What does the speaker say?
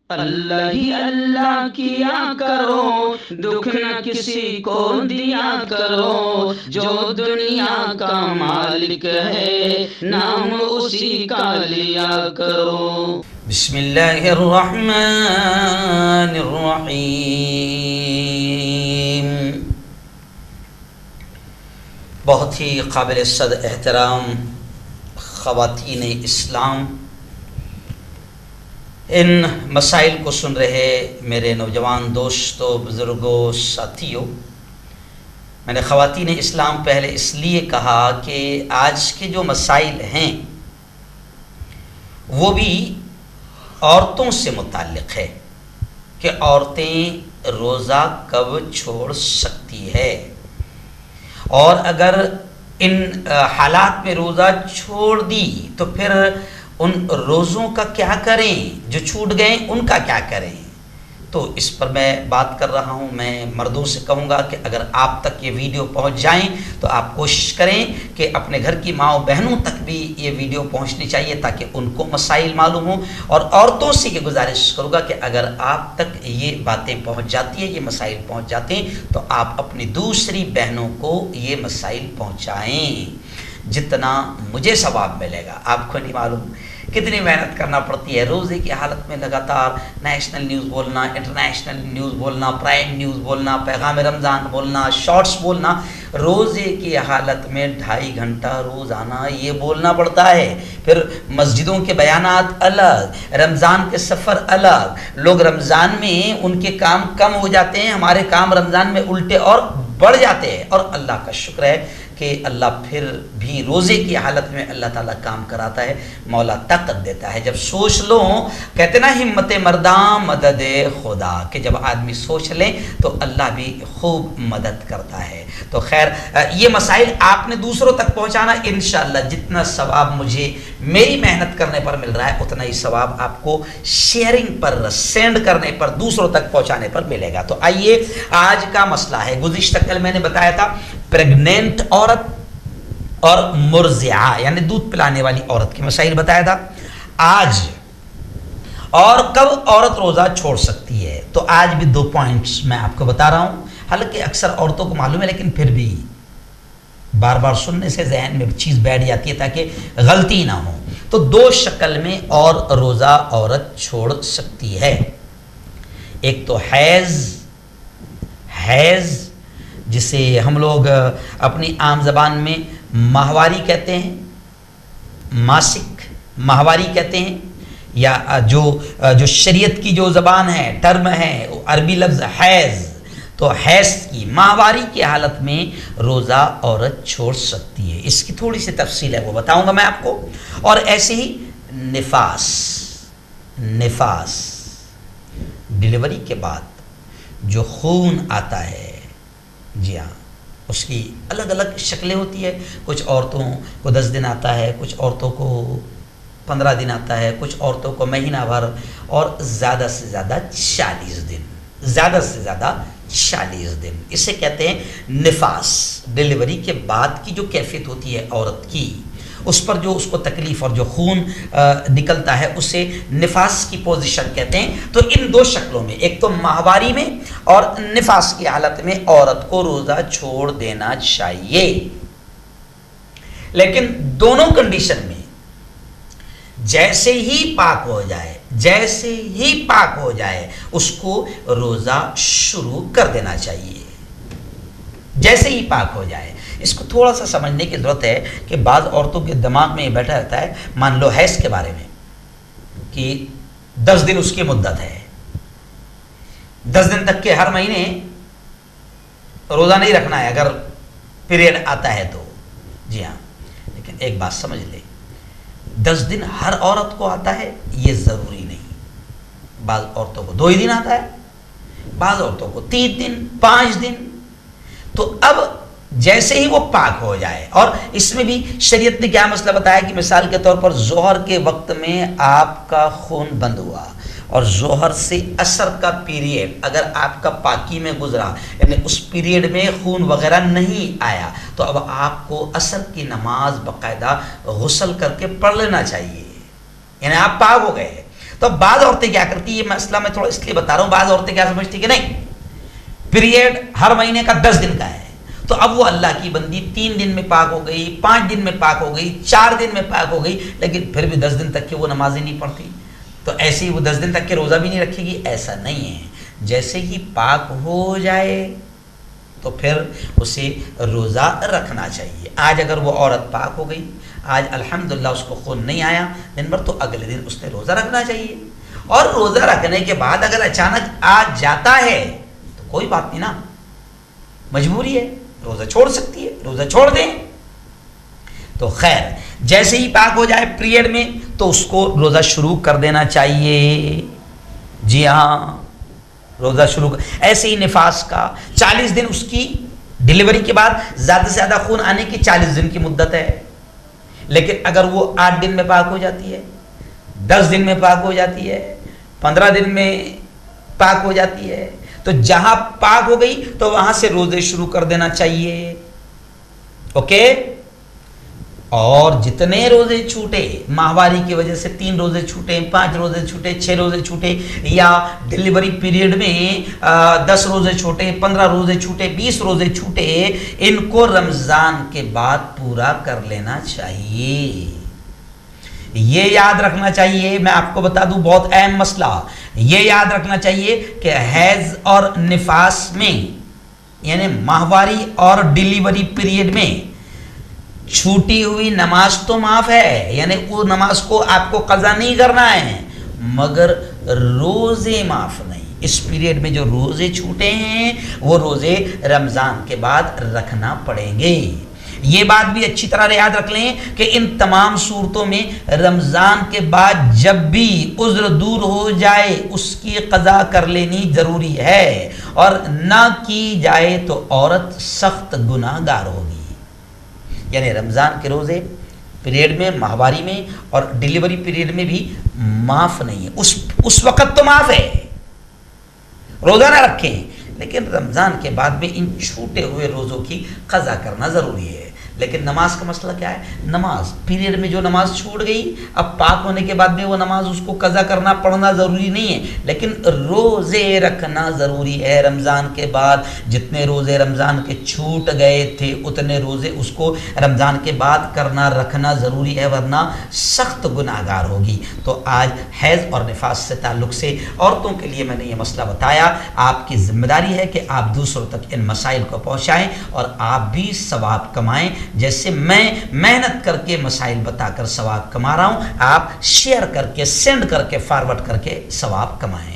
اللہ ہی اللہ کیا کرو، دکھ نہ کسی کو دیا کرو، جو دنیا کا مالک ہے نام اسی کا لیا کرو۔ بسم اللہ الرحمن الرحیم۔ بہت ہی قابل صد احترام خواتین اسلام، ان مسائل کو سن رہے میرے نوجوان دوستوں، بزرگوں، ساتھیوں، میں نے خواتین اسلام پہلے اس لیے کہا کہ آج کے جو مسائل ہیں وہ بھی عورتوں سے متعلق ہے کہ عورتیں روزہ کب چھوڑ سکتی ہے، اور اگر ان حالات میں روزہ چھوڑ دی تو پھر ان روزوں کا کیا کریں، جو چھوٹ گئے ان کا کیا کریں۔ تو اس پر میں بات کر رہا ہوں۔ میں مردوں سے کہوں گا کہ اگر آپ تک یہ ویڈیو پہنچ جائیں تو آپ کوشش کریں کہ اپنے گھر کی ماؤں بہنوں تک بھی یہ ویڈیو پہنچنی چاہیے تاکہ ان کو مسائل معلوم ہوں، اور عورتوں سے یہ گزارش کروں گا کہ اگر آپ تک یہ باتیں پہنچ جاتی ہیں، یہ مسائل پہنچ جاتے ہیں، تو آپ اپنی دوسری بہنوں کو یہ مسائل پہنچائیں۔ جتنا مجھے ثواب ملے گا آپ کو نہیں معلوم کتنی محنت کرنا پڑتی ہے۔ روزے کی حالت میں لگاتار نیشنل نیوز بولنا، انٹرنیشنل نیوز بولنا، پرائم نیوز بولنا، پیغام رمضان بولنا، شارٹس بولنا، روزے کی حالت میں 2.5 گھنٹہ روزانہ یہ بولنا پڑتا ہے۔ پھر مسجدوں کے بیانات الگ، رمضان کے سفر الگ، لوگ رمضان میں ان کے کام کم ہو جاتے ہیں، ہمارے کام رمضان میں الٹے اور بڑھ جاتے ہیں، اور اللہ کا شکر ہے کہ اللہ پھر بھی روزے کی حالت میں اللہ تعالیٰ کام کراتا ہے، مولا طاقت دیتا ہے۔ جب سوچ لو، کہتے نا ہمت مرداں مدد خدا، کہ جب آدمی سوچ لیں تو اللہ بھی خوب مدد کرتا ہے۔ تو خیر، یہ مسائل آپ نے دوسروں تک پہنچانا، انشاءاللہ جتنا ثواب مجھے میری محنت کرنے پر مل رہا ہے اتنا ہی ثواب آپ کو شیئرنگ پر، سینڈ کرنے پر، دوسروں تک پہنچانے پر ملے گا۔ تو آئیے، آج کا مسئلہ ہے، گزشتہ کل میں نے بتایا تھا پریگنینٹ عورت اور مرضعہ یعنی دودھ پلانے والی عورت کے مسائل بتایا تھا۔ آج اور کب عورت روزہ چھوڑ سکتی ہے، تو آج بھی 2 پوائنٹس میں آپ کو بتا رہا ہوں، حالانکہ اکثر عورتوں کو معلوم ہے لیکن پھر بھی بار بار سننے سے ذہن میں چیز بیٹھ جاتی ہے تاکہ غلطی نہ ہو۔ تو 2 شکل میں اور روزہ عورت چھوڑ سکتی ہے۔ ایک تو حیض جسے ہم لوگ اپنی عام زبان میں ماہواری کہتے ہیں، ماسک ماہواری کہتے ہیں، یا جو شریعت کی جو زبان ہے، ٹرم ہے، عربی لفظ حیض، تو حیض کی ماہواری کی حالت میں روزہ عورت چھوڑ سکتی ہے۔ اس کی تھوڑی سی تفصیل ہے، وہ بتاؤں گا میں آپ کو۔ اور ایسے ہی نفاس ڈیلیوری کے بعد جو خون آتا ہے، جی ہاں، اس کی الگ الگ شکلیں ہوتی ہے۔ کچھ عورتوں کو 10 دن آتا ہے، کچھ عورتوں کو 15 دن آتا ہے، کچھ عورتوں کو مہینہ بھر، اور زیادہ سے زیادہ 40 دن، اسے کہتے ہیں نفاس۔ ڈیلیوری کے بعد کی جو کیفیت ہوتی ہے عورت کی، اس پر جو اس کو تکلیف اور جو خون نکلتا ہے اسے نفاس کی پوزیشن کہتے ہیں۔ تو ان 2 شکلوں میں، ایک تو ماہواری میں اور نفاس کی حالت میں عورت کو روزہ چھوڑ دینا چاہیے، لیکن دونوں کنڈیشن میں جیسے ہی پاک ہو جائے اس کو روزہ شروع کر دینا چاہیے، جیسے ہی پاک ہو جائے۔ اس کو تھوڑا سا سمجھنے کی ضرورت ہے کہ بعض عورتوں کے دماغ میں یہ بیٹھا رہتا ہے، مان لو حیض کے بارے میں کہ 10 دن اس کی مدت ہے، 10 دن تک کے ہر مہینے روزہ نہیں رکھنا ہے اگر پیریڈ آتا ہے تو۔ جی ہاں، لیکن ایک بات سمجھ لے، 10 دن ہر عورت کو آتا ہے یہ ضروری نہیں۔ بعض عورتوں کو 2 ہی دن آتا ہے، بعض عورتوں کو 3 دن، 5 دن۔ تو اب جیسے ہی وہ پاک ہو جائے، اور اس میں بھی شریعت نے کیا مسئلہ بتایا کہ مثال کے طور پر ظہر کے وقت میں آپ کا خون بند ہوا اور ظہر سے عصر کا پیریڈ اگر آپ کا پاکی میں گزرا، یعنی اس پیریڈ میں خون وغیرہ نہیں آیا، تو اب آپ کو عصر کی نماز باقاعدہ غسل کر کے پڑھ لینا چاہیے، یعنی آپ پاک ہو گئے۔ تو بعض عورتیں کیا کرتی، یہ مسئلہ میں تھوڑا اس لیے بتا رہا ہوں، بعض عورتیں کیا سمجھتی کہ نہیں پیریڈ ہر مہینے کا 10 دن کا ہے، تو اب وہ اللہ کی بندی 3 دن میں پاک ہو گئی، 5 دن میں پاک ہو گئی، 4 دن میں پاک ہو گئی، لیکن پھر بھی 10 دن تک کہ وہ نماز ہی نہیں پڑھتی، تو ایسے ہی وہ 10 دن تک کے روزہ بھی نہیں رکھے گی؟ ایسا نہیں ہے، جیسے ہی پاک ہو جائے تو پھر اسے روزہ رکھنا چاہیے۔ آج اگر وہ عورت پاک ہو گئی، آج الحمدللہ اس کو خون نہیں آیا دن بھر، تو اگلے دن اس نے روزہ رکھنا چاہیے، اور روزہ رکھنے کے بعد اگر اچانک آ جاتا ہے تو کوئی بات نہیں نا، مجبوری ہے، روزہ چھوڑ سکتی ہے، روزہ چھوڑ دیں۔ تو خیر جیسے ہی پاک ہو جائے پیریڈ میں تو اس کو روزہ شروع کر دینا چاہیے، جی ہاں روزہ شروع ایسے ہی نفاس کا 40 دن، اس کی ڈیلیوری کے بعد زیادہ سے زیادہ خون آنے کی 40 دن کی مدت ہے، لیکن اگر وہ 8 دن میں پاک ہو جاتی ہے، 10 دن میں پاک ہو جاتی ہے، 15 دن میں پاک ہو جاتی ہے، تو جہاں پاک ہو گئی تو وہاں سے روزے شروع کر دینا چاہیے، اوکے۔ اور جتنے روزے چھوٹے ماہواری کی وجہ سے، 3 روزے چھوٹے، 5 روزے چھوٹے، 6 روزے چھوٹے، یا ڈیلیوری پیریڈ میں 10 روزے چھوٹے، 15 روزے چھوٹے، 20 روزے چھوٹے، ان کو رمضان کے بعد پورا کر لینا چاہیے۔ یہ یاد رکھنا چاہیے، میں آپ کو بتا دوں بہت اہم مسئلہ، یہ یاد رکھنا چاہیے کہ حیض اور نفاس میں، یعنی ماہواری اور ڈیلیوری پیریڈ میں چھوٹی ہوئی نماز تو معاف ہے، یعنی وہ نماز کو آپ کو قضا نہیں کرنا ہے، مگر روزے معاف نہیں۔ اس پیریڈ میں جو روزے چھوٹے ہیں وہ روزے رمضان کے بعد رکھنا پڑیں گے۔ یہ بات بھی اچھی طرح یاد رکھ لیں کہ ان تمام صورتوں میں رمضان کے بعد جب بھی عذر دور ہو جائے اس کی قضا کر لینی ضروری ہے، اور نہ کی جائے تو عورت سخت گناہ گار ہوگی۔ یعنی رمضان کے روزے پیریڈ میں، ماہواری میں اور ڈیلیوری پیریڈ میں بھی معاف نہیں ہے، اس وقت تو معاف ہے، روزہ نہ رکھیں، لیکن رمضان کے بعد میں ان چھوٹے ہوئے روزوں کی قضا کرنا ضروری ہے۔ لیکن نماز کا مسئلہ کیا ہے؟ نماز پیریڈ میں جو نماز چھوٹ گئی، اب پاک ہونے کے بعد میں وہ نماز اس کو قضا کرنا پڑھنا ضروری نہیں ہے، لیکن روزے رکھنا ضروری ہے۔ رمضان کے بعد جتنے روزے رمضان کے چھوٹ گئے تھے اتنے روزے اس کو رمضان کے بعد کرنا رکھنا ضروری ہے، ورنہ سخت گناہ گار ہوگی۔ تو آج حیض اور نفاس سے تعلق سے عورتوں کے لیے میں نے یہ مسئلہ بتایا۔ آپ کی ذمہ داری ہے کہ آپ دوسروں تک ان مسائل کو پہنچائیں اور آپ بھی ثواب کمائیں، جیسے میں محنت کر کے مسائل بتا کر ثواب کما رہا ہوں، آپ شیئر کر کے، سینڈ کر کے، فارورڈ کر کے ثواب کمائیں۔